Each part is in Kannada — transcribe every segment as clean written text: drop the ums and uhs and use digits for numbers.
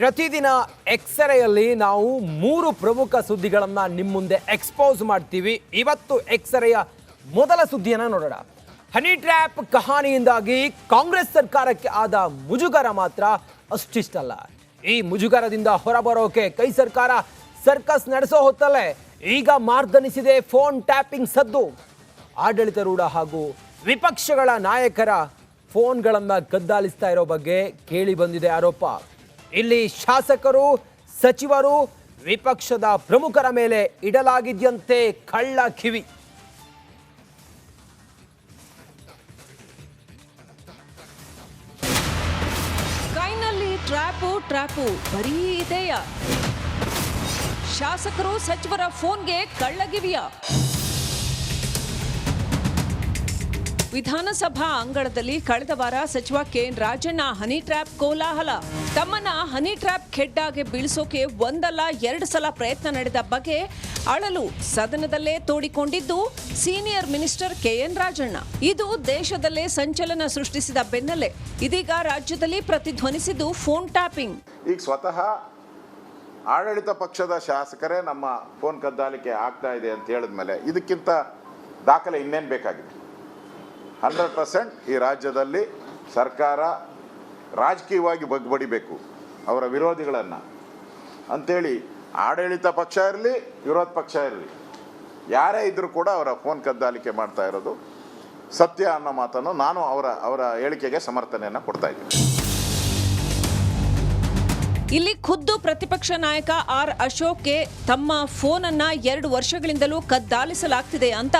ಪ್ರತಿದಿನ ಎಕ್ಸರೆಯಲ್ಲಿ ನಾವು 3 ಪ್ರಮುಖ ಸುದ್ದಿಗಳನ್ನು ನಿಮ್ಮ ಮುಂದೆ ಎಕ್ಸ್ಪೋಸ್ ಮಾಡ್ತೀವಿ. ಇವತ್ತು ಎಕ್ಸರೆಯ ಮೊದಲ ಸುದ್ದಿಯನ್ನು ನೋಡೋಣ. ಹನಿ ಟ್ರ್ಯಾಪ್ ಕಹಾನಿಯಿಂದಾಗಿ ಕಾಂಗ್ರೆಸ್ ಸರ್ಕಾರಕ್ಕೆ ಆದ ಮುಜುಗರ ಮಾತ್ರ ಅಷ್ಟಿಷ್ಟಲ್ಲ. ಈ ಮುಜುಗರದಿಂದ ಹೊರಬರೋಕೆ ಕೈ ಸರ್ಕಾರ ಸರ್ಕಸ್ ನಡೆಸೋ ಹೊತ್ತಲ್ಲೇ ಈಗ ಮಾರ್ದನಿಸಿದೆ ಫೋನ್ ಟ್ಯಾಪಿಂಗ್ ಸದ್ದು. ಆಡಳಿತಾರೂಢ ಹಾಗೂ ವಿಪಕ್ಷಗಳ ನಾಯಕರ ಫೋನ್ಗಳನ್ನು ಕದ್ದಾಲಿಸ್ತಾ ಇರೋ ಬಗ್ಗೆ ಕೇಳಿ ಬಂದಿದೆ ಆರೋಪ. ಇಲ್ಲಿ ಶಾಸಕರು, ಸಚಿವರು, ವಿಪಕ್ಷದ ಪ್ರಮುಖರ ಮೇಲೆ ಇಡಲಾಗಿದ್ಯಂತೆ ಕಳ್ಳ ಕಿವಿ. ಕೈನಲ್ಲಿ ಟ್ರ್ಯಾಪು ಬರೀ ಇದೆಯಾ? ಶಾಸಕರು, ಸಚಿವರ ಫೋನ್ಗೆ ಕಳ್ಳಗಿವಿಯ? ವಿಧಾನಸಭಾ ಅಂಗಳದಲ್ಲಿ ಕಳೆದ ವಾರ ಸಚಿವ ಕೆಎನ್ ರಾಜಣ್ಣ ಹನಿ ಟ್ರ್ಯಾಪ್ ಕೋಲಾಹಲ. ತಮ್ಮನ್ನ ಹನಿ ಟ್ರ್ಯಾಪ್ ಖೆಡ್ಡಾಗೆ ಬೀಳಿಸೋಕೆ ಒಂದಲ್ಲ 2 ಸಲ ಪ್ರಯತ್ನ ನಡೆದ ಬಗ್ಗೆ ಅಳಲು ಸದನದಲ್ಲೇ ತೋಡಿಕೊಂಡಿದ್ದು ಸೀನಿಯರ್ ಮಿನಿಸ್ಟರ್ ಕೆಎನ್ ರಾಜಣ್ಣ. ಇದು ದೇಶದಲ್ಲೇ ಸಂಚಲನ ಸೃಷ್ಟಿಸಿದ ಬೆನ್ನಲ್ಲೇ ಇದೀಗ ರಾಜ್ಯದಲ್ಲಿ ಪ್ರತಿಧ್ವನಿಸಿದ್ದು ಫೋನ್ ಟ್ಯಾಪಿಂಗ್. ಈಗ ಸ್ವತಃ ಆಡಳಿತ ಪಕ್ಷದ ಶಾಸಕರೇ ನಮ್ಮ ಫೋನ್ ಕದ್ದಾಲಿಕೆ ಆಗ್ತಾ ಇದೆ ಅಂತ ಹೇಳಿದ್ಮೇಲೆ ಇದಕ್ಕಿಂತ ದಾಖಲೆ ಇನ್ನೇನು ಬೇಕಾಗಿದೆ? 100% ಈ ರಾಜ್ಯದಲ್ಲಿ ಸರ್ಕಾರ ರಾಜಕೀಯವಾಗಿ ಬಗ್ಬಡಿಬೇಕು ಅವರ ವಿರೋಧಿಗಳನ್ನು ಅಂತೇಳಿ. ಆಡಳಿತ ಪಕ್ಷ ಇರಲಿ, ವಿರೋಧ ಪಕ್ಷ ಇರಲಿ, ಯಾರೇ ಇದ್ದರೂ ಕೂಡ ಅವರ ಫೋನ್ ಕದ್ದಾಲಿಕೆ ಮಾಡ್ತಾ ಇರೋದು ಸತ್ಯ ಅನ್ನೋ ಮಾತನ್ನು ನಾನು ಅವರ ಹೇಳಿಕೆಗೆ ಸಮರ್ಥನೆಯನ್ನು ಕೊಡ್ತಾ ಇದ್ದೀನಿ. ಇಲ್ಲಿ ಖುದ್ದು ಪ್ರತಿಪಕ್ಷ ನಾಯಕ ಆರ್ ಅಶೋಕ್ಗೆ ತಮ್ಮ ಫೋನ್ ಅನ್ನ 2 ವರ್ಷಗಳಿಂದಲೂ ಕದ್ದಾಲಿಸಲಾಗ್ತಿದೆ ಅಂತ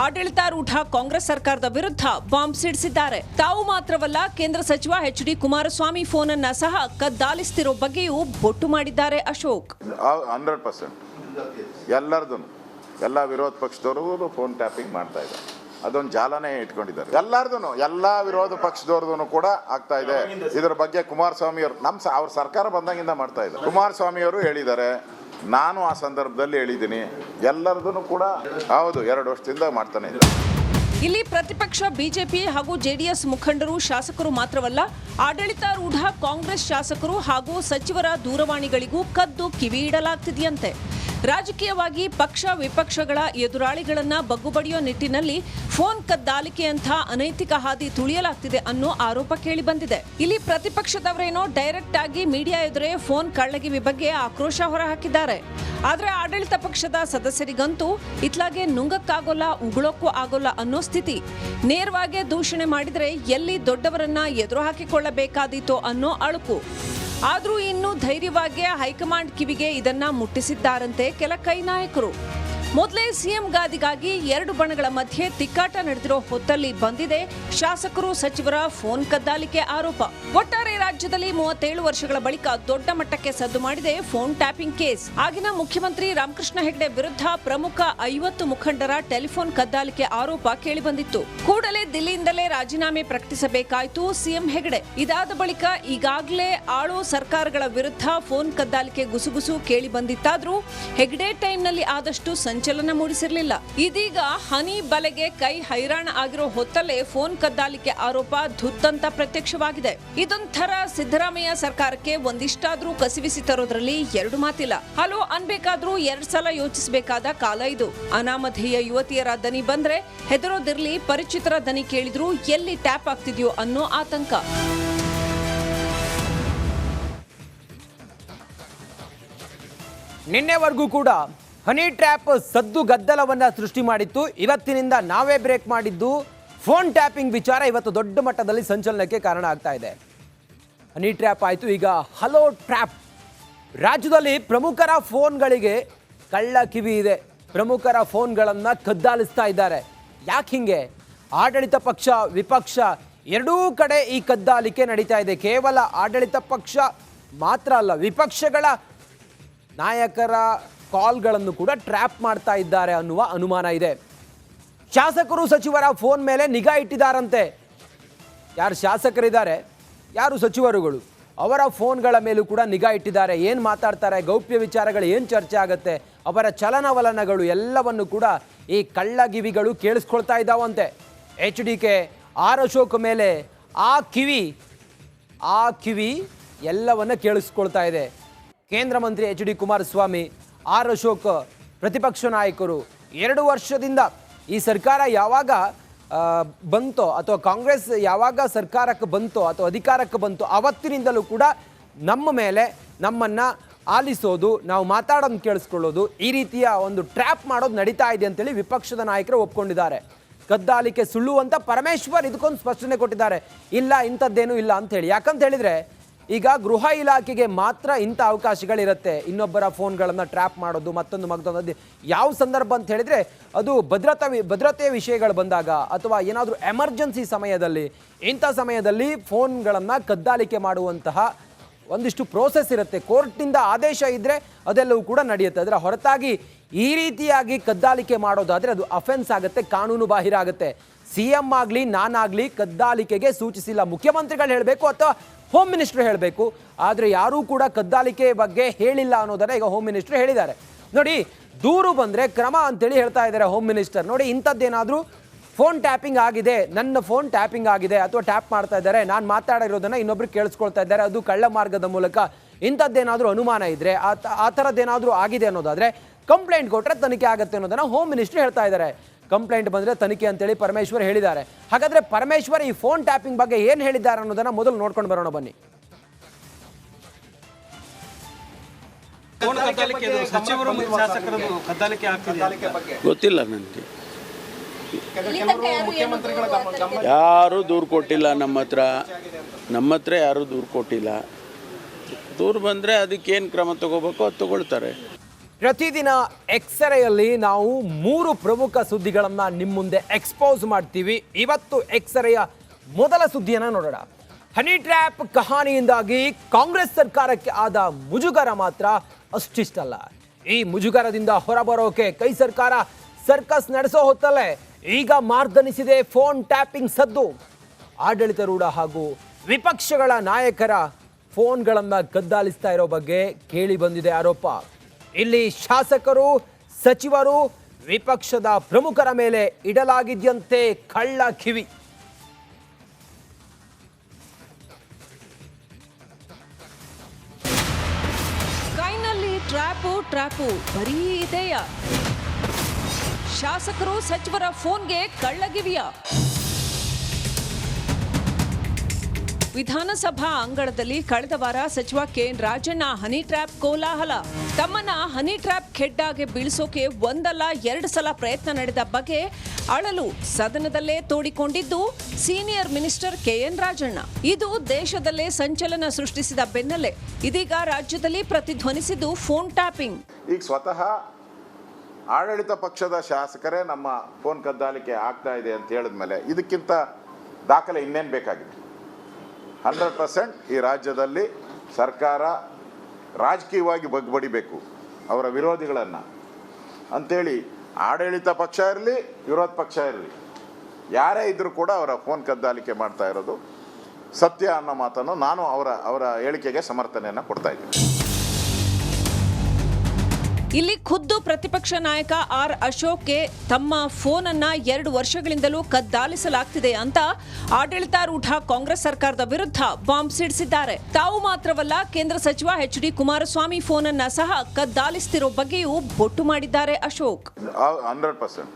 ಆಡಳಿತಾರೂಢ ಕಾಂಗ್ರೆಸ್ ಸರ್ಕಾರದ ವಿರುದ್ಧ ಬಾಂಬ್ ಸಿಡಿಸಿದ್ದಾರೆ. ತಾವು ಮಾತ್ರವಲ್ಲ, ಕೇಂದ್ರ ಸಚಿವ HD ಕುಮಾರಸ್ವಾಮಿ ಫೋನ್ ಅನ್ನ ಸಹ ಕದ್ದಾಲಿಸ್ತಿರೋ ಬಗ್ಗೆಯೂ ಬೊಟ್ಟು ಮಾಡಿದ್ದಾರೆ ಅಶೋಕ್. 100% ಎಲ್ಲರದು, ಎಲ್ಲ ವಿರೋಧ ಪಕ್ಷದವರು ಫೋನ್ ಟ್ಯಾಪಿಂಗ್ ಮಾಡ್ತಾ ಇದ್ದಾರೆ. ಅದೊಂದು ಜಾಲನೇ ಇಟ್ಕೊಂಡಿದ್ದಾರೆ ಎಲ್ಲರದು, ಎಲ್ಲ ವಿರೋಧ ಪಕ್ಷದವ್ರದ್ದು ಕೂಡ ಆಗ್ತಾ ಇದೆ. ಇದರ ಬಗ್ಗೆ ಕುಮಾರಸ್ವಾಮಿ ಅವರು ಅವ್ರ ಸರ್ಕಾರ ಬಂದಾಗಿಂದ ಮಾಡ್ತಾ ಇದ್ದಾರೆ. ಕುಮಾರಸ್ವಾಮಿ ಅವರು ಹೇಳಿದ್ದಾರೆ, ನಾನು ಆ ಸಂದರ್ಭದಲ್ಲಿ ಹೇಳಿದ್ದೀನಿ, ಎಲ್ಲರದು ಕೂಡ ಹೌದು 2 ವರ್ಷದಿಂದ ಮಾಡ್ತಾನೆ ಇದ್ದಾರೆ. ಇಲ್ಲಿ ಪ್ರತಿಪಕ್ಷ ಬಿಜೆಪಿ ಹಾಗೂ ಜೆಡಿಎಸ್ ಮುಖಂಡರು, ಶಾಸಕರು ಮಾತ್ರವಲ್ಲ, ಆಡಳಿತಾರೂಢ ಕಾಂಗ್ರೆಸ್ ಶಾಸಕರು ಹಾಗೂ ಸಚಿವರ ದೂರವಾಣಿಗಳಿಗೂ ಕದ್ದು ಕಿವಿ ಇಡಲಾಗ್ತಿದೆಯಂತೆ. ರಾಜಕೀಯವಾಗಿ ಪಕ್ಷ ವಿಪಕ್ಷಗಳ ಎದುರಾಳಿಗಳನ್ನ ಬಗ್ಗುಬಡಿಯೋ ನಿಟ್ಟಿನಲ್ಲಿ ಫೋನ್ ಕದ್ದಾಲಿಕೆಯಂಥ ಅನೈತಿಕ ಹಾದಿ ತುಳಿಯಲಾಗ್ತಿದೆ ಅನ್ನೋ ಆರೋಪ ಕೇಳಿ ಬಂದಿದೆ. ಇಲ್ಲಿ ಪ್ರತಿಪಕ್ಷದವರೇನೋ ಡೈರೆಕ್ಟ್ ಆಗಿ ಮೀಡಿಯಾ ಎದುರೇ ಫೋನ್ ಕಳ್ಳಗಿವಿ ಬಗ್ಗೆ ಆಕ್ರೋಶ ಹೊರಹಾಕಿದ್ದಾರೆ. ಆದ್ರೆ ಆಡಳಿತ ಪಕ್ಷದ ಸದಸ್ಯರಿಗಂತೂ ಇತ್ಲಾಗೆ ನುಂಗಕ್ಕಾಗೋಲ್ಲ, ಉಗುಳೋಕ್ಕೂ ಆಗೋಲ್ಲ ಅನ್ನೋ ಸ್ಥಿತಿ. ನೇರವಾಗಿ ದೂಷಣೆ ಮಾಡಿದ್ರೆ ಎಲ್ಲಿ ದೊಡ್ಡವರನ್ನ ಎದುರು ಹಾಕಿಕೊಳ್ಳಬೇಕಾದೀತೋ ಅನ್ನೋ ಅಳುಕು. ಆದ್ರೂ ಇನ್ನೂ ಧೈರ್ಯವಾಗಿ ಹೈಕಮಾಂಡ್ ಕಿವಿಗೆ ಇದನ್ನ ಮುಟ್ಟಿಸಿದ್ದಾರಂತೆ ಕೆಲ ಕೈ ನಾಯಕರು. ಮೊದಲೇ ಸಿಎಂ ಗಾದಿಗಾಗಿ 2 ಬಣಗಳ ಮಧ್ಯೆ ತಿಕ್ಕಾಟ ನಡೆದಿರೋ ಹೊತ್ತಲ್ಲಿ ಬಂದಿದೆ ಶಾಸಕರು, ಸಚಿವರ ಫೋನ್ ಕದ್ದಾಲಿಕೆ ಆರೋಪ. ಒಟ್ಟಾರೆ ರಾಜ್ಯದಲ್ಲಿ 37 ವರ್ಷಗಳ ಬಳಿಕ ದೊಡ್ಡ ಮಟ್ಟಕ್ಕೆ ಸದ್ದು ಮಾಡಿದೆ ಫೋನ್ ಟ್ಯಾಪಿಂಗ್ ಕೇಸ್. ಆಗಿನ ಮುಖ್ಯಮಂತ್ರಿ ರಾಮಕೃಷ್ಣ ಹೆಗಡೆ ವಿರುದ್ಧ ಪ್ರಮುಖ 50 ಮುಖಂಡರ ಟೆಲಿಫೋನ್ ಕದ್ದಾಲಿಕೆ ಆರೋಪ ಕೇಳಿಬಂದಿತ್ತು. ಕೂಡಲೇ ದಿಲ್ಲಿಯಿಂದಲೇ ರಾಜೀನಾಮೆ ಪ್ರಕಟಿಸಬೇಕಾಯಿತು ಸಿಎಂ ಹೆಗಡೆ. ಇದಾದ ಬಳಿಕ ಈಗಾಗಲೇ ಆಳು ಸರ್ಕಾರಗಳ ವಿರುದ್ಧ ಫೋನ್ ಕದ್ದಾಲಿಕೆ ಗುಸುಗುಸು ಕೇಳಿ ಬಂದಿತ್ತಾದ್ರೂ ಹೆಗಡೆ ಟೈಮ್ನಲ್ಲಿ ಆದಷ್ಟು ಸಂಚಲನ ಮೂಡಿಸಿರಲಿಲ್ಲ. ಇದೀಗ ಹನಿ ಬಲೆಗೆ ಕೈ ಹೈರಾಣ ಆಗಿರೋ ಹೊತ್ತಲ್ಲೇ ಫೋನ್ ಕದ್ದಾಲಿಕೆ ಆರೋಪ ಧುತ್ತಂತ ಪ್ರತ್ಯಕ್ಷವಾಗಿದೆ. ಇದೊಂಥರ ಸಿದ್ದರಾಮಯ್ಯ ಸರ್ಕಾರಕ್ಕೆ ಒಂದಿಷ್ಟಾದ್ರೂ ಕಸಿವಿಸಿ ತರೋದ್ರಲ್ಲಿ 2 ಮಾತಿಲ್ಲ. ಹಲೋ ಅನ್ಬೇಕಾದ್ರೂ 2 ಸಲ ಯೋಚಿಸಬೇಕಾದ ಕಾಲ ಇದು. ಅನಾಮಧೇಯ ಯುವತಿಯರ ದನಿ ಬಂದ್ರೆ ಹೆದರೋದಿರ್ಲಿ, ಪರಿಚಿತರ ದನಿ ಕೇಳಿದ್ರು ಎಲ್ಲಿ ಟ್ಯಾಪ್ ಆಗ್ತಿದ್ಯೋ ಅನ್ನೋ ಆತಂಕ. ನಿನ್ನೆವರೆಗೂ ಕೂಡ ಹನಿ ಟ್ರ್ಯಾಪ್ ಸದ್ದು ಗದ್ದಲವನ್ನ ಸೃಷ್ಟಿ ಮಾಡಿತ್ತು. ಇವತ್ತಿನಿಂದ ನಾವೇ ಬ್ರೇಕ್ ಮಾಡಿದ್ದು ಫೋನ್ ಟ್ಯಾಪಿಂಗ್ ವಿಚಾರ ಇವತ್ತು ದೊಡ್ಡ ಮಟ್ಟದಲ್ಲಿ ಸಂಚಲನಕ್ಕೆ ಕಾರಣ ಆಗ್ತಾ ಇದೆ. ಹನಿ ಟ್ರ್ಯಾಪ್ ಆಯಿತು, ಈಗ ಹಲೋ ಟ್ರ್ಯಾಪ್. ರಾಜ್ಯದಲ್ಲಿ ಪ್ರಮುಖರ ಫೋನ್ಗಳಿಗೆ ಕಳ್ಳ ಕಿವಿ ಇದೆ. ಪ್ರಮುಖರ ಫೋನ್ಗಳನ್ನು ಕದ್ದಾಲಿಸ್ತಾ ಇದ್ದಾರೆ. ಯಾಕೆ ಹಿಂಗೆ? ಆಡಳಿತ ಪಕ್ಷ, ವಿಪಕ್ಷ ಎರಡೂ ಕಡೆ ಈ ಕದ್ದಾಲಿಕೆ ನಡೀತಾ ಇದೆ. ಕೇವಲ ಆಡಳಿತ ಪಕ್ಷ ಮಾತ್ರ ಅಲ್ಲ, ವಿಪಕ್ಷಗಳ ನಾಯಕರ ಕಾಲ್ಗಳನ್ನು ಕೂಡ ಟ್ರ್ಯಾಪ್ ಮಾಡ್ತಾ ಇದ್ದಾರೆ ಅನ್ನುವ ಅನುಮಾನ ಇದೆ. ಶಾಸಕರು, ಸಚಿವರ ಫೋನ್ ಮೇಲೆ ನಿಗಾ ಇಟ್ಟಿದ್ದಾರಂತೆ. ಯಾರು ಶಾಸಕರಿದ್ದಾರೆ, ಯಾರು ಸಚಿವರುಗಳು, ಅವರ ಫೋನ್ಗಳ ಮೇಲೂ ಕೂಡ ನಿಗಾ ಇಟ್ಟಿದ್ದಾರೆ. ಏನು ಮಾತಾಡ್ತಾರೆ, ಗೌಪ್ಯ ವಿಚಾರಗಳು ಏನು ಚರ್ಚೆ ಆಗುತ್ತೆ, ಅವರ ಚಲನವಲನಗಳು ಎಲ್ಲವನ್ನು ಕೂಡ ಈ ಕಳ್ಳಗಿವಿಗಳು ಕೇಳಿಸ್ಕೊಳ್ತಾ ಇದ್ದಾವಂತೆ. HDK ಆರ್ ಅಶೋಕ್ ಮೇಲೆ ಆ ಕಿವಿ ಎಲ್ಲವನ್ನ ಕೇಳಿಸ್ಕೊಳ್ತಾ ಇದೆ. ಕೇಂದ್ರ ಮಂತ್ರಿ H D Kumaraswamy, R Ashok ಪ್ರತಿಪಕ್ಷ ನಾಯಕರು 2 ವರ್ಷದಿಂದ ಈ ಸರ್ಕಾರ ಯಾವಾಗ ಬಂತೋ ಅಥವಾ ಕಾಂಗ್ರೆಸ್ ಯಾವಾಗ ಸರ್ಕಾರಕ್ಕೆ ಬಂತೋ ಅಥವಾ ಅಧಿಕಾರಕ್ಕೆ ಬಂತೋ ಅವತ್ತಿನಿಂದಲೂ ಕೂಡ ನಮ್ಮ ಮೇಲೆ ನಮ್ಮನ್ನು ಆಲಿಸೋದು, ನಾವು ಮಾತಾಡೋದನ್ನು ಕೇಳಿಸ್ಕೊಳ್ಳೋದು, ಈ ರೀತಿಯ ಒಂದು ಟ್ರ್ಯಾಪ್ ಮಾಡೋದು ನಡೀತಾ ಇದೆ ಅಂತೇಳಿ ವಿಪಕ್ಷದ ನಾಯಕರು ಒಪ್ಕೊಂಡಿದ್ದಾರೆ. ಕದ್ದಾಲಿಕೆ ಸುಳ್ಳು ಅಂತ ಪರಮೇಶ್ವರ್ ಇದಕ್ಕೊಂದು ಸ್ಪಷ್ಟನೆ ಕೊಟ್ಟಿದ್ದಾರೆ. ಇಲ್ಲ, ಇಂಥದ್ದೇನೂ ಇಲ್ಲ ಅಂತೇಳಿ. ಯಾಕಂತ ಹೇಳಿದರೆ ಈಗ ಗೃಹ ಇಲಾಖೆಗೆ ಮಾತ್ರ ಇಂಥ ಅವಕಾಶಗಳಿರುತ್ತೆ. ಇನ್ನೊಬ್ಬರ ಫೋನ್ಗಳನ್ನು ಟ್ರ್ಯಾಪ್ ಮಾಡೋದು, ಮತ್ತೊಂದು ಯಾವ ಸಂದರ್ಭ ಅಂತ ಹೇಳಿದರೆ ಅದು ಭದ್ರತೆಯ ವಿಷಯಗಳು ಬಂದಾಗ ಅಥವಾ ಏನಾದರೂ ಎಮರ್ಜೆನ್ಸಿ ಸಮಯದಲ್ಲಿ, ಇಂಥ ಸಮಯದಲ್ಲಿ ಫೋನ್ಗಳನ್ನು ಕದ್ದಾಲಿಕೆ ಮಾಡುವಂತಹ ಒಂದಿಷ್ಟು ಪ್ರೋಸೆಸ್ ಇರುತ್ತೆ. ಕೋರ್ಟ್ನಿಂದ ಆದೇಶ ಇದ್ದರೆ ಅದೆಲ್ಲವೂ ಕೂಡ ನಡೆಯುತ್ತೆ. ಅದರ ಹೊರತಾಗಿ ಈ ರೀತಿಯಾಗಿ ಕದ್ದಾಲಿಕೆ ಮಾಡೋದಾದರೆ ಅದು ಅಫೆನ್ಸ್ ಆಗುತ್ತೆ, ಕಾನೂನು ಬಾಹಿರ ಆಗುತ್ತೆ. CM ಆಗಲಿ ನಾನಾಗಲಿ ಕದ್ದಾಲಿಕೆಗೆ ಸೂಚಿಸಿಲ್ಲ. ಮುಖ್ಯಮಂತ್ರಿಗಳು ಹೇಳಬೇಕು ಅಥವಾ ಹೋಮ್ ಮಿನಿಸ್ಟರ್ ಹೇಳಬೇಕು. ಆದರೆ ಯಾರೂ ಕೂಡ ಕದ್ದಾಲಿಕೆ ಬಗ್ಗೆ ಹೇಳಿಲ್ಲ ಅನ್ನೋದನ್ನು ಈಗ ಹೋಮ್ ಮಿನಿಸ್ಟರ್ ಹೇಳಿದ್ದಾರೆ. ನೋಡಿ, ದೂರು ಬಂದರೆ ಕ್ರಮ ಅಂತೇಳಿ ಹೇಳ್ತಾ ಇದ್ದಾರೆ ಹೋಮ್ ಮಿನಿಸ್ಟರ್. ನೋಡಿ, ಇಂಥದ್ದೇನಾದರೂ ಫೋನ್ ಟ್ಯಾಪಿಂಗ್ ಆಗಿದೆ, ನನ್ನ ಫೋನ್ ಟ್ಯಾಪಿಂಗ್ ಆಗಿದೆ ಅಥವಾ ಟ್ಯಾಪ್ ಮಾಡ್ತಾ ಇದ್ದಾರೆ, ನಾನು ಮಾತಾಡಿರೋದನ್ನು ಇನ್ನೊಬ್ರು ಕೇಳಿಸ್ಕೊಳ್ತಾ ಇದ್ದಾರೆ, ಅದು ಕಳ್ಳ ಮಾರ್ಗದ ಮೂಲಕ, ಇಂಥದ್ದೇನಾದರೂ ಅನುಮಾನ ಇದ್ದರೆ ಆ ಥರದ್ದೇನಾದರೂ ಆಗಿದೆ ಅನ್ನೋದಾದರೆ ಕಂಪ್ಲೇಂಟ್ ಕೊಟ್ಟರೆ ತನಿಖೆ ಆಗುತ್ತೆ ಅನ್ನೋದನ್ನು ಹೋಮ್ ಮಿನಿಸ್ಟರ್ ಹೇಳ್ತಾ ಇದ್ದಾರೆ. ಕಂಪ್ಲೇಂಟ್ ಬಂದರೆ ತನಿಖೆ ಅಂತೇಳಿ ಪರಮೇಶ್ವರ್ ಹೇಳಿದ್ದಾರೆ. ಹಾಗಾದರೆ ಪರಮೇಶ್ವರ್ ಈ ಫೋನ್ ಟ್ಯಾಪಿಂಗ್ ಬಗ್ಗೆ ಏನು ಹೇಳಿದ್ದಾರೆ ಅನ್ನೋದನ್ನು ಮೊದಲು ನೋಡ್ಕೊಂಡು ಬರೋಣ ಬನ್ನಿ. ಗೊತ್ತಿಲ್ಲ ನನಗೆ, ಯಾರೂ ದೂರು ಕೊಟ್ಟಿಲ್ಲ. ನಮ್ಮ ಹತ್ರ ಯಾರೂ ದೂರು ಕೊಟ್ಟಿಲ್ಲ. ದೂರು ಬಂದರೆ ಅದಕ್ಕೇನು ಕ್ರಮ ತಗೋಬೇಕು ಅದು ತಗೊಳ್ತಾರೆ. ಪ್ರತಿದಿನ ಎಕ್ಸರೆಯಲ್ಲಿ ನಾವು 3 ಪ್ರಮುಖ ಸುದ್ದಿಗಳನ್ನು ನಿಮ್ಮ ಮುಂದೆ ಎಕ್ಸ್ಪೋಸ್ ಮಾಡ್ತೀವಿ. ಇವತ್ತು ಎಕ್ಸರೆಯ ಮೊದಲ ಸುದ್ದಿಯನ್ನು ನೋಡೋಣ. ಹನಿ ಟ್ರ್ಯಾಪ್ ಕಹಾನಿಯಿಂದಾಗಿ ಕಾಂಗ್ರೆಸ್ ಸರ್ಕಾರಕ್ಕೆ ಆದ ಮುಜುಗರ ಮಾತ್ರ ಅಷ್ಟಿಷ್ಟಲ್ಲ. ಈ ಮುಜುಗರದಿಂದ ಹೊರಬರೋಕೆ ಕೈ ಸರ್ಕಾರ ಸರ್ಕಸ್ ನಡೆಸೋ ಹೊತ್ತಲ್ಲೇ ಈಗ ಮಾರ್ದನಿಸಿದೆ ಫೋನ್ ಟ್ಯಾಪಿಂಗ್ ಸದ್ದು. ಆಡಳಿತಾರೂಢ ಹಾಗೂ ವಿಪಕ್ಷಗಳ ನಾಯಕರ ಫೋನ್ಗಳನ್ನು ಕದ್ದಾಲಿಸ್ತಾ ಇರೋ ಬಗ್ಗೆ ಕೇಳಿ ಬಂದಿದೆ ಆರೋಪ. ಇಲ್ಲಿ ಶಾಸಕರು, ಸಚಿವರು, ವಿಪಕ್ಷದ ಪ್ರಮುಖರ ಮೇಲೆ ಇಡಲಾಗಿದ್ದಂತೆ ಕಳ್ಳ ಕಿವಿ. ಕೈನಲ್ಲಿ ಟ್ರ್ಯಾಪು ಬರೀ ಇದೆಯ? ಶಾಸಕರು, ಸಚಿವರ ಫೋನ್ಗೆ ಕಳ್ಳಗಿವಿಯ? ವಿಧಾನಸಭಾ ಅಂಗಳದಲ್ಲಿ ಕಳೆದ ವಾರ ಸಚಿವ KN ರಾಜಣ್ಣ ಹನಿ ಟ್ರ್ಯಾಪ್ ಕೋಲಾಹಲ. ತಮ್ಮನ್ನ ಹನಿ ಟ್ರ್ಯಾಪ್ ಖೆಡ್ಡಾಗೆ ಬೀಳಿಸೋಕೆ ಒಂದಲ್ಲ 2 ಸಲ ಪ್ರಯತ್ನ ನಡೆದ ಬಗ್ಗೆ ಅಳಲು ಸದನದಲ್ಲೇ ತೋಡಿಕೊಂಡಿದ್ದು ಸೀನಿಯರ್ ಮಿನಿಸ್ಟರ್ KN ರಾಜಣ್ಣ. ಇದು ದೇಶದಲ್ಲೇ ಸಂಚಲನ ಸೃಷ್ಟಿಸಿದ ಬೆನ್ನಲ್ಲೇ ಇದೀಗ ರಾಜ್ಯದಲ್ಲಿ ಪ್ರತಿಧ್ವನಿಸಿದ್ದು ಫೋನ್ ಟ್ಯಾಪಿಂಗ್. ಈಗ ಸ್ವತಃ ಆಡಳಿತ ಪಕ್ಷದ ಶಾಸಕರೇ ನಮ್ಮ ಫೋನ್ ಕದ್ದಾಲಿಕೆ ಆಗ್ತಾ ಇದೆ ಅಂತ ಹೇಳಿದ್ಮೇಲೆ ಇದಕ್ಕಿಂತ ದಾಖಲೆ ಇನ್ನೇನು ಬೇಕಾಗಿದೆ? 100% ಈ ರಾಜ್ಯದಲ್ಲಿ ಸರ್ಕಾರ ರಾಜಕೀಯವಾಗಿ ಬಗ್ಬಡಿಬೇಕು ಅವರ ವಿರೋಧಿಗಳನ್ನು ಅಂಥೇಳಿ. ಆಡಳಿತ ಪಕ್ಷ ಇರಲಿ, ವಿರೋಧ ಪಕ್ಷ ಇರಲಿ, ಯಾರೇ ಇದ್ದರೂ ಕೂಡ ಅವರ ಫೋನ್ ಕದ್ದಾಲಿಕೆ ಮಾಡ್ತಾ ಇರೋದು ಸತ್ಯ ಅನ್ನೋ ಮಾತನ್ನು ನಾನು ಅವರ ಹೇಳಿಕೆಗೆ ಸಮರ್ಥನೆಯನ್ನು ಕೊಡ್ತಾ ಇದ್ದೀನಿ. ಇಲ್ಲಿ ಖುದ್ದು ಪ್ರತಿಪಕ್ಷ ನಾಯಕ ಆರ್ ಅಶೋಕ್ಗೆ ತಮ್ಮ ಫೋನ್ ಅನ್ನ 2 ವರ್ಷಗಳಿಂದಲೂ ಕದ್ದಾಲಿಸಲಾಗ್ತಿದೆ ಅಂತ ಆಡಳಿತಾರೂಢ ಕಾಂಗ್ರೆಸ್ ಸರ್ಕಾರದ ವಿರುದ್ಧ ಬಾಂಬ್ ಸಿಡಿಸಿದ್ದಾರೆ. ತಾವು ಮಾತ್ರವಲ್ಲ, ಕೇಂದ್ರ ಸಚಿವ ಎಚ್ ಡಿ ಕುಮಾರಸ್ವಾಮಿ ಫೋನ್ ಅನ್ನ ಸಹ ಕದ್ದಾಲಿಸ್ತಿರೋ ಬಗ್ಗೆಯೂ ಬೊಟ್ಟು ಮಾಡಿದ್ದಾರೆ ಅಶೋಕ್. 100%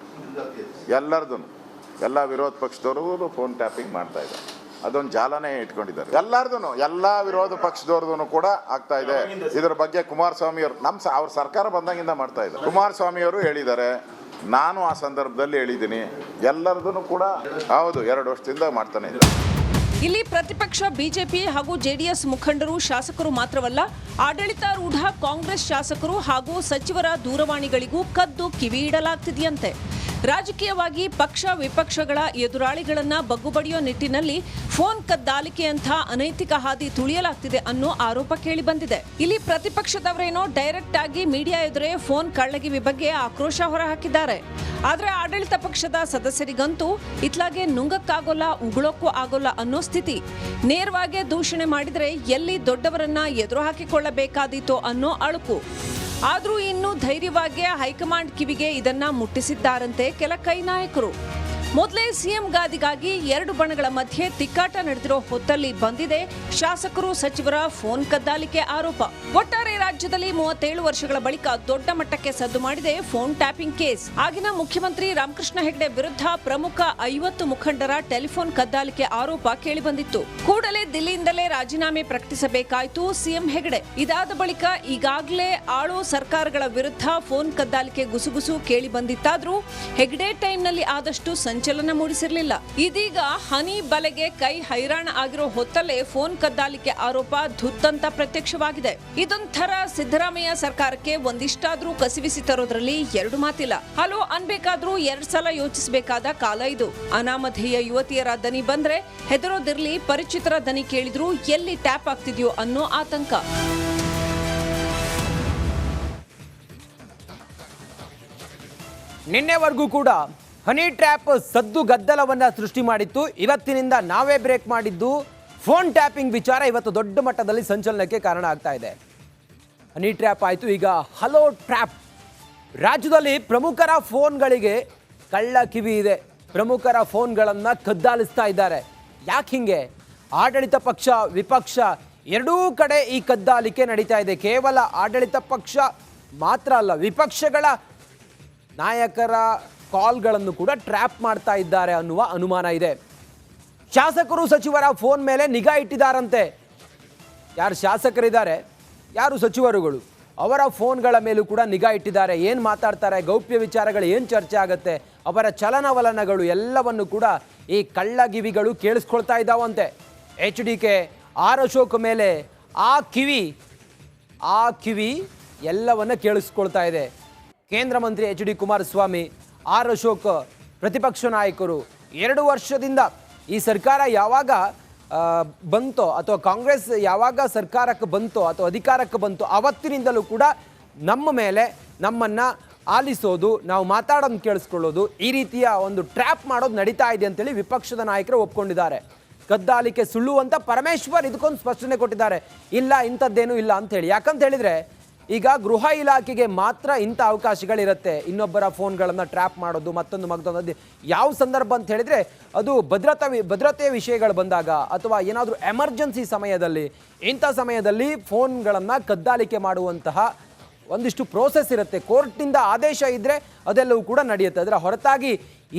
ಎಲ್ಲರದು, ಎಲ್ಲ ವಿರೋಧ ಪಕ್ಷದವರು ಫೋನ್ ಟ್ಯಾಪಿಂಗ್ ಮಾಡ್ತಾ ಇದ್ದಾರೆ. ಅದೊಂದು ಜಾಲನೇ ಇಟ್ಕೊಂಡಿದ್ದಾರೆ ಎಲ್ಲರದು, ಎಲ್ಲ ವಿರೋಧ ಪಕ್ಷದವ್ರದ್ದು ಕೂಡ ಆಗ್ತಾ ಇದೆ. ಇದರ ಬಗ್ಗೆ ಕುಮಾರಸ್ವಾಮಿ ಅವರು ಅವ್ರ ಸರ್ಕಾರ ಬಂದಾಗಿಂದ ಮಾಡ್ತಾ ಇದ್ದಾರೆ. ಕುಮಾರಸ್ವಾಮಿ ಅವರು ಹೇಳಿದ್ದಾರೆ, ನಾನು ಆ ಸಂದರ್ಭದಲ್ಲಿ ಹೇಳಿದ್ದೀನಿ. ಎಲ್ಲರದು ಕೂಡ ಹೌದು, 2 ವರ್ಷದಿಂದ ಮಾಡ್ತಾನೆ ಇದ್ದಾರೆ. ಇಲ್ಲಿ ಪ್ರತಿಪಕ್ಷ ಬಿಜೆಪಿ ಹಾಗೂ ಜೆಡಿಎಸ್ ಮುಖಂಡರು, ಶಾಸಕರು ಮಾತ್ರವಲ್ಲ, ಆಡಳಿತಾರೂಢ ಕಾಂಗ್ರೆಸ್ ಶಾಸಕರು ಹಾಗೂ ಸಚಿವರ ದೂರವಾಣಿಗಳಿಗೂ ಕದ್ದು ಕಿವಿ ಇಡಲಾಗ್ತಿದೆಯಂತೆ. ರಾಜಕೀಯವಾಗಿ ಪಕ್ಷ ವಿಪಕ್ಷಗಳ ಎದುರಾಳಿಗಳನ್ನ ಬಗ್ಗುಬಡಿಯೋ ನಿಟ್ಟಿನಲ್ಲಿ ಫೋನ್ ಕದ್ದಾಲಿಕೆಯಂಥ ಅನೈತಿಕ ಹಾದಿ ತುಳಿಯಲಾಗ್ತಿದೆ ಅನ್ನೋ ಆರೋಪ ಕೇಳಿ ಬಂದಿದೆ. ಇಲ್ಲಿ ಪ್ರತಿಪಕ್ಷದವರೇನೋ ಡೈರೆಕ್ಟ್ ಆಗಿ ಮೀಡಿಯಾ ಎದುರೇ ಫೋನ್ ಕಳ್ಳಗಿವಿ ಬಗ್ಗೆ ಆಕ್ರೋಶ ಹೊರಹಾಕಿದ್ದಾರೆ. ಆದ್ರೆ ಆಡಳಿತ ಪಕ್ಷದ ಸದಸ್ಯರಿಗಂತೂ ಇತ್ಲಾಗೆ ನುಂಗಕ್ಕಾಗೋಲ್ಲ, ಉಗುಳೋಕ್ಕೂ ಆಗೋಲ್ಲ ಅನ್ನೋ ಸ್ಥಿತಿ. ನೇರವಾಗಿ ದೂಷಣೆ ಮಾಡಿದ್ರೆ ಎಲ್ಲಿ ದೊಡ್ಡವರನ್ನ ಎದುರು ಹಾಕಿಕೊಳ್ಳಬೇಕಾದೀತೋ ಅನ್ನೋ ಅಳುಕು. ಆದ್ರೂ ಇನ್ನೂ ಧೈರ್ಯವಾಗಿ ಹೈಕಮಾಂಡ್ ಕಿವಿಗೆ ಇದನ್ನ ಮುಟ್ಟಿಸಿದ್ದಾರಂತೆ ಕೆಲ ಕೈ ನಾಯಕರು. ಮೊದಲೇ ಸಿಎಂ ಗಾದಿಗಾಗಿ 2 ಬಣಗಳ ಮಧ್ಯೆ ತಿಕ್ಕಾಟ ನಡೆದಿರೋ ಹೊತ್ತಲ್ಲಿ ಬಂದಿದೆ ಶಾಸಕರು ಸಚಿವರ ಫೋನ್ ಕದ್ದಾಲಿಕೆ ಆರೋಪ. ಒಟ್ಟಾರೆ ರಾಜ್ಯದಲ್ಲಿ 37 ವರ್ಷಗಳ ಬಳಿಕ ದೊಡ್ಡ ಮಟ್ಟಕ್ಕೆ ಸದ್ದು ಮಾಡಿದೆ ಫೋನ್ ಟ್ಯಾಪಿಂಗ್ ಕೇಸ್. ಆಗಿನ ಮುಖ್ಯಮಂತ್ರಿ ರಾಮಕೃಷ್ಣ ಹೆಗಡೆ ವಿರುದ್ಧ ಪ್ರಮುಖ 50 ಮುಖಂಡರ ಟೆಲಿಫೋನ್ ಕದ್ದಾಲಿಕೆ ಆರೋಪ ಕೇಳಿಬಂದಿತ್ತು. ಕೂಡಲೇ ದಿಲ್ಲಿಯಿಂದಲೇ ರಾಜೀನಾಮೆ ಪ್ರಕಟಿಸಬೇಕಾಯಿತು ಸಿಎಂ ಹೆಗಡೆ. ಇದಾದ ಬಳಿಕ ಈಗಾಗಲೇ ಆಳೋ ಸರ್ಕಾರಗಳ ವಿರುದ್ಧ ಫೋನ್ ಕದ್ದಾಲಿಕೆ ಗುಸುಗುಸು ಕೇಳಿ ಬಂದಿತ್ತಾದ್ರೂ ಹೆಗಡೆ ಟೈಮ್ನಲ್ಲಿ ಆದಷ್ಟು ಸಂಚಲನ ಮೂಡಿಸಿರಲಿಲ್ಲ. ಇದೀಗ ಹನಿ ಬಲೆಗೆ ಕೈ ಹೈರಾಣ ಆಗಿರೋ ಹೊತ್ತಲ್ಲೇ ಫೋನ್ ಕದ್ದಾಲಿಕೆ ಆರೋಪ ಧುತ್ತಂತ ಪ್ರತ್ಯಕ್ಷವಾಗಿದೆ. ಇದೊಂಥರ ಸಿದ್ದರಾಮಯ್ಯ ಸರ್ಕಾರಕ್ಕೆ ಒಂದಿಷ್ಟಾದ್ರೂ ಕಸಿವಿಸಿ ತರೋದ್ರಲ್ಲಿ 2 ಮಾತಿಲ್ಲ. ಹಲೋ ಅನ್ಬೇಕಾದ್ರೂ 2 ಸಲ ಯೋಚಿಸಬೇಕಾದ ಕಾಲ ಇದು. ಅನಾಮಧೇಯ ಯುವತಿಯರ ದನಿ ಬಂದ್ರೆ ಹೆದರೋದಿರ್ಲಿ, ಪರಿಚಿತರ ದನಿ ಕೇಳಿದ್ರು ಎಲ್ಲಿ ಟ್ಯಾಪ್ ಆಗ್ತಿದ್ಯೋ ಅನ್ನೋ ಆತಂಕ. ನಿನ್ನೆವರೆಗೂ ಕೂಡ ಹನಿ ಟ್ರ್ಯಾಪ್ ಸದ್ದು ಗದ್ದಲವನ್ನು ಸೃಷ್ಟಿ ಮಾಡಿತ್ತು. ಇವತ್ತಿನಿಂದ ನಾವೇ ಬ್ರೇಕ್ ಮಾಡಿದ್ದು ಫೋನ್ ಟ್ಯಾಪಿಂಗ್ ವಿಚಾರ ಇವತ್ತು ದೊಡ್ಡ ಮಟ್ಟದಲ್ಲಿ ಸಂಚಲನಕ್ಕೆ ಕಾರಣ ಆಗ್ತಾ ಇದೆ. ಹನಿ ಟ್ರ್ಯಾಪ್ ಆಯಿತು, ಈಗ ಹಲೋ ಟ್ರ್ಯಾಪ್. ರಾಜ್ಯದಲ್ಲಿ ಪ್ರಮುಖರ ಫೋನ್ಗಳಿಗೆ ಕಳ್ಳ ಕಿವಿ ಇದೆ. ಪ್ರಮುಖರ ಫೋನ್ಗಳನ್ನು ಕದ್ದಾಲಿಸ್ತಾ ಇದ್ದಾರೆ. ಯಾಕೆ ಹಿಂಗೆ? ಆಡಳಿತ ಪಕ್ಷ ವಿಪಕ್ಷ ಎರಡೂ ಕಡೆ ಈ ಕದ್ದಾಲಿಕೆ ನಡೀತಾ ಇದೆ. ಕೇವಲ ಆಡಳಿತ ಪಕ್ಷ ಮಾತ್ರ ಅಲ್ಲ, ವಿಪಕ್ಷಗಳ ನಾಯಕರ ಕಾಲ್ಗಳನ್ನು ಕೂಡ ಟ್ರ್ಯಾಪ್ ಮಾಡ್ತಾ ಇದ್ದಾರೆ ಅನ್ನುವ ಅನುಮಾನ ಇದೆ. ಶಾಸಕರು ಸಚಿವರ ಫೋನ್ ಮೇಲೆ ನಿಗಾ ಇಟ್ಟಿದ್ದಾರಂತೆ. ಯಾರು ಶಾಸಕರಿದ್ದಾರೆ, ಯಾರು ಸಚಿವರುಗಳು, ಅವರ ಫೋನ್ಗಳ ಮೇಲೂ ಕೂಡ ನಿಗಾ ಇಟ್ಟಿದ್ದಾರೆ. ಏನು ಮಾತಾಡ್ತಾರೆ, ಗೌಪ್ಯ ವಿಚಾರಗಳು ಏನು ಚರ್ಚೆ ಆಗುತ್ತೆ, ಅವರ ಚಲನವಲನಗಳು ಎಲ್ಲವನ್ನು ಕೂಡ ಈ ಕಳ್ಳಗಿವಿಗಳು ಕೇಳಿಸ್ಕೊಳ್ತಾ ಇದ್ದಾವಂತೆ. HDK ಆರ್ ಅಶೋಕ್ ಮೇಲೆ ಆ ಕಿವಿ ಎಲ್ಲವನ್ನ ಕೇಳಿಸ್ಕೊಳ್ತಾ ಇದೆ. ಕೇಂದ್ರ ಮಂತ್ರಿ HD ಕುಮಾರಸ್ವಾಮಿ, ಆರ್ ಅಶೋಕ್ ಪ್ರತಿಪಕ್ಷ ನಾಯಕರು 2 ವರ್ಷದಿಂದ ಈ ಸರ್ಕಾರ ಯಾವಾಗ ಬಂತೋ ಅಥವಾ ಕಾಂಗ್ರೆಸ್ ಯಾವಾಗ ಸರ್ಕಾರಕ್ಕೆ ಬಂತೋ ಅಥವಾ ಅಧಿಕಾರಕ್ಕೆ ಬಂತೋ ಅವತ್ತಿನಿಂದಲೂ ಕೂಡ ನಮ್ಮ ಮೇಲೆ ನಮ್ಮನ್ನು ಆಲಿಸೋದು, ನಾವು ಮಾತಾಡೋದನ್ನು ಕೇಳಿಸ್ಕೊಳ್ಳೋದು, ಈ ರೀತಿಯ ಒಂದು ಟ್ರ್ಯಾಪ್ ಮಾಡೋದು ನಡೀತಾ ಇದೆ ಅಂತೇಳಿ ವಿಪಕ್ಷದ ನಾಯಕರು ಒಪ್ಕೊಂಡಿದ್ದಾರೆ. ಕದ್ದಾಲಿಕೆ ಸುಳ್ಳು ಅಂತ ಪರಮೇಶ್ವರ್ ಇದಕ್ಕೊಂದು ಸ್ಪಷ್ಟನೆ ಕೊಟ್ಟಿದ್ದಾರೆ. ಇಲ್ಲ, ಇಂಥದ್ದೇನೂ ಇಲ್ಲ ಅಂತ ಹೇಳಿ. ಯಾಕಂತ ಹೇಳಿದರೆ ಈಗ ಗೃಹ ಇಲಾಖೆಗೆ ಮಾತ್ರ ಇಂಥ ಅವಕಾಶಗಳಿರುತ್ತೆ. ಇನ್ನೊಬ್ಬರ ಫೋನ್ಗಳನ್ನು ಟ್ರ್ಯಾಪ್ ಮಾಡೋದು, ಮತ್ತೊಂದು ಯಾವ ಸಂದರ್ಭ ಅಂತ ಹೇಳಿದರೆ ಅದು ಭದ್ರತೆಯ ವಿಷಯಗಳು ಬಂದಾಗ ಅಥವಾ ಏನಾದರೂ ಎಮರ್ಜೆನ್ಸಿ ಸಮಯದಲ್ಲಿ, ಇಂಥ ಸಮಯದಲ್ಲಿ ಫೋನ್ಗಳನ್ನು ಕದ್ದಾಲಿಕೆ ಮಾಡುವಂತಹ ಒಂದಿಷ್ಟು ಪ್ರೋಸೆಸ್ ಇರುತ್ತೆ. ಕೋರ್ಟ್ನಿಂದ ಆದೇಶ ಇದ್ದರೆ ಅದೆಲ್ಲವೂ ಕೂಡ ನಡೆಯುತ್ತೆ. ಅದರ ಹೊರತಾಗಿ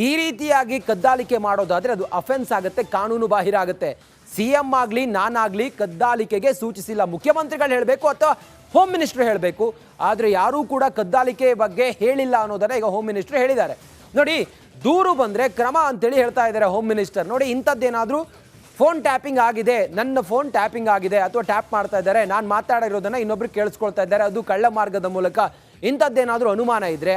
ಈ ರೀತಿಯಾಗಿ ಕದ್ದಾಲಿಕೆ ಮಾಡೋದಾದರೆ ಅದು ಅಫೆನ್ಸ್ ಆಗುತ್ತೆ, ಕಾನೂನು ಬಾಹಿರ ಆಗುತ್ತೆ. CM ಆಗಲಿ ನಾನಾಗಲಿ ಕದ್ದಾಲಿಕೆಗೆ ಸೂಚಿಸಿಲ್ಲ. ಮುಖ್ಯಮಂತ್ರಿಗಳು ಹೇಳಬೇಕು ಅಥವಾ ಹೋಮ್ ಮಿನಿಸ್ಟ್ರು ಹೇಳಬೇಕು. ಆದರೆ ಯಾರೂ ಕೂಡ ಕದ್ದಾಲಿಕೆ ಬಗ್ಗೆ ಹೇಳಿಲ್ಲ ಅನ್ನೋದನ್ನು ಈಗ ಹೋಮ್ ಮಿನಿಸ್ಟ್ರು ಹೇಳಿದ್ದಾರೆ. ನೋಡಿ, ದೂರು ಬಂದರೆ ಕ್ರಮ ಅಂತೇಳಿ ಹೇಳ್ತಾ ಇದ್ದಾರೆ ಹೋಮ್ ಮಿನಿಸ್ಟರ್. ನೋಡಿ, ಇಂಥದ್ದೇನಾದರೂ ಫೋನ್ ಟ್ಯಾಪಿಂಗ್ ಆಗಿದೆ, ನನ್ನ ಫೋನ್ ಟ್ಯಾಪಿಂಗ್ ಆಗಿದೆ ಅಥವಾ ಟ್ಯಾಪ್ ಮಾಡ್ತಾ ಇದ್ದಾರೆ, ನಾನು ಮಾತಾಡಿರೋದನ್ನು ಇನ್ನೊಬ್ರು ಕೇಳಿಸ್ಕೊಳ್ತಾ ಇದ್ದಾರೆ, ಅದು ಕಳ್ಳ ಮಾರ್ಗದ ಮೂಲಕ, ಇಂಥದ್ದೇನಾದರೂ ಅನುಮಾನ ಇದ್ದರೆ,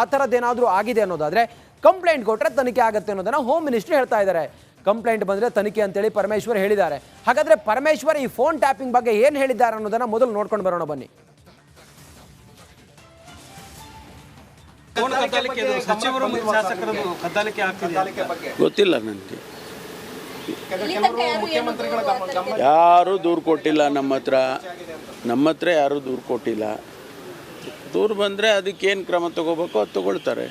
ಆ ಥರದ್ದೇನಾದರೂ ಆಗಿದೆ ಅನ್ನೋದಾದರೆ ಕಂಪ್ಲೇಂಟ್ ಕೊಟ್ಟರೆ ತನಿಖೆ ಆಗುತ್ತೆ ಅನ್ನೋದನ್ನು ಹೋಮ್ ಮಿನಿಸ್ಟ್ರು ಹೇಳ್ತಾ ಇದ್ದಾರೆ. ಕಂಪ್ಲೇಂಟ್ ಬಂದರೆ ತನಿಖೆ ಅಂತೇಳಿ ಪರಮೇಶ್ವರ್ ಹೇಳಿದ್ದಾರೆ. ಹಾಗಾದರೆ ಪರಮೇಶ್ವರ್ ಈ ಫೋನ್ ಟ್ಯಾಪಿಂಗ್ ಬಗ್ಗೆ ಏನು ಹೇಳಿದ್ದಾರೆ ಅನ್ನೋದನ್ನು ಮೊದಲು ನೋಡ್ಕೊಂಡು ಬರೋಣ ಬನ್ನಿ. ಗೊತ್ತಿಲ್ಲ ನನಗೆ, ಯಾರೂ ದೂರು ಕೊಟ್ಟಿಲ್ಲ. ನಮ್ಮ ಹತ್ರ ಯಾರೂ ದೂರು ಕೊಟ್ಟಿಲ್ಲ. ದೂರು ಬಂದರೆ ಅದಕ್ಕೇನು ಕ್ರಮ ತಗೋಬೇಕೋ ಅದು ತಗೊಳ್ತಾರೆ.